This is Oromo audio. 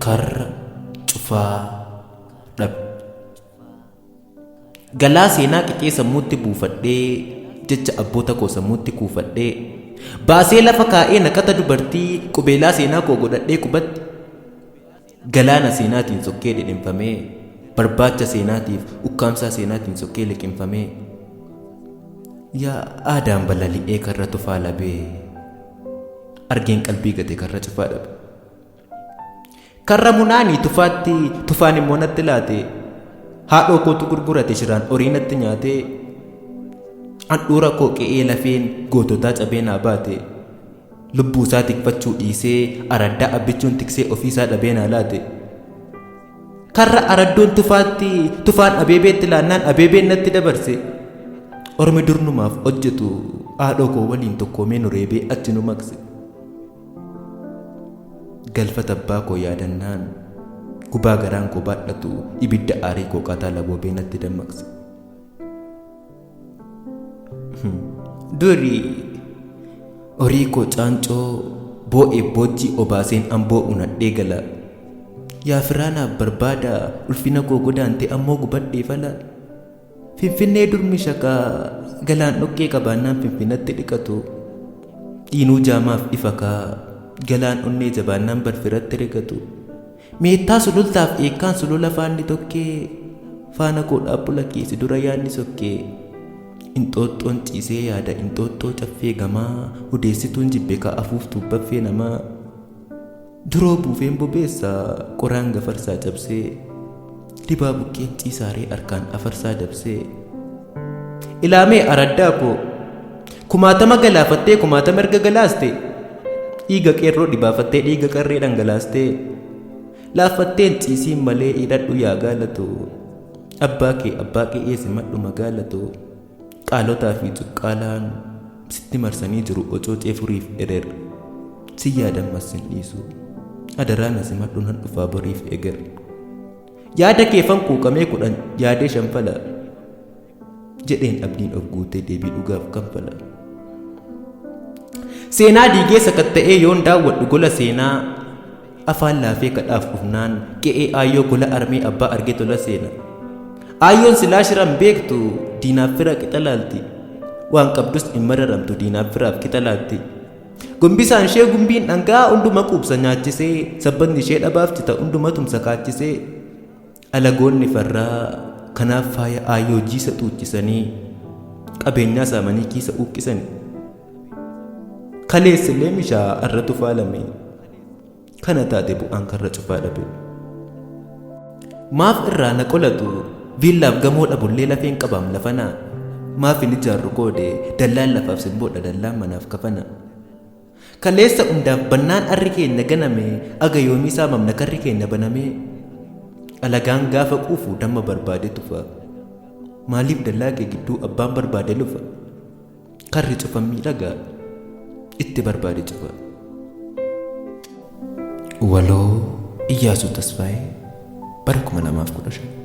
karra cufaa dhabe. Galaa seenaa qixee sammuutti buufadhee jecha abboota koo sammuutti kuufadhee baasee lafa kaa'ee naqata dubartii qubeelaa seenaa koo godhadhee qubatti galaana seenaatiin sokkee dhidhimfamee barbaacha seenaatiif ukkaamsaa seenaatiin sokkee liqimfamee yaa aadaan balali'ee karra tufaa labee argeen qalbii gate karra cufaa dhabe. Karra munaanii tufaatti tufaan immoo natti laate haadhoo kootu gurgurate shiraan horii natti nyaate handhuura koo qe'ee lafeen goototaa cabee naa baate lubbuusaa tikfachuu dhiisee araddaa abbichuun tiksee ofiisaa dhabee naa laate. Karra araddoon tufaatti tufaan abeebeetti laannaan abeebeen natti dabarse ormi durnumaaf hojjetu haadhoo koo waliin tokkoomee nu reebee achi nu maqse. Galfata abbaa koo yaadannaan gubaa garaan koo baadhatu ibidda aarii koo qataa laboobee natti dammaqse. Durii horii koo caancoo boo'ee boojjii obaaseen amboo unadhee gala yaa firaanaaf barbaada ulfina koo godaante ammoo gubadhee fala. Finfinnee durmi shakaa galaan dhoqqee qabaannaan finfinnatti dhiqatu dhiinuu jaamaaf ifa kaa galaan onnee jabaannaan barfiratti rigatu. Meettaa sulultaaf eekkaan sulula faanni tokkee faana koo dhaabbula keessa dura yaadni sokkee. Inxooxxoon ciisee yaada inxooxxoo caffee gamaa odeessituun jibbe ka'afuuf tuubbaffee namaa. Duroo buufeen bobeessaa qoraan gafarsaa cabsee dibaa buqqeen ciisaaree harkaan afarsaa dabsee. Ilaamee araddaa koo kumaatama galaafattee kumaatama erga galaaste dhiiga qeerroo dhibaafattee dhiiga qarree dhangalaaste laaffatteen ciisiin malee hidhadhu yaa gaalatu abbaa kee eessi madhu magaalatu. Qaalotaa fi cuqqaalaan sitti marsanii jiru ocoocee furiif erer si yaadan masin dhiisu adaraan asi madhu nan dhufaa boriif eger. Yaada keefan quuqamee 10 yaadee 5 fala jedheen abdiin of guutee deebii dhugaaf kanfala. Seenaa diigee sakatta'ee yoon daawwadhu gola seenaa afaan laafee kadhaaf dhufnaan qe'ee aayyoo gola armee abbaa argee tola seena. Aayyoon silaa shiran beektu diinaaf fira qixa laalti waan qabdus hin mararamtu diinaaf firaaf qixa laalti. Gombisaan ishee gumbiin dhangaa hunduma quubsa nyaachisee sabbanni ishee dhabaaf cita hunduma tumsa kaachisee. Alagoonni farraa kanaaf faaya aayyoo jiisa xuuchisanii qabeenyaa saamanii kiisa uqqisanii. Kaleessillee mishaa arra tufaa lame kana taate bu'aan karra cufaa dhabe. Maaf irraa na qolatu viillaaf gamoo dhabullee lafeen qabaam lafanaa maaf hin ijaarru qoode dallaan lafaaf simboodha dallaan manaaf kafana. Kaleessa hundaaf bannaan arri keenya ganame aga yoomii saamamna karri keenya baname. Alagaan gaafa quufu damma barbaade tufa maaliif dallaa kee gidduu abbaan barbaade lufa. Karri cufan miidhagaa itti barbaade cufa. Waloo Iyyaasuu Tasfaayee bara 2015.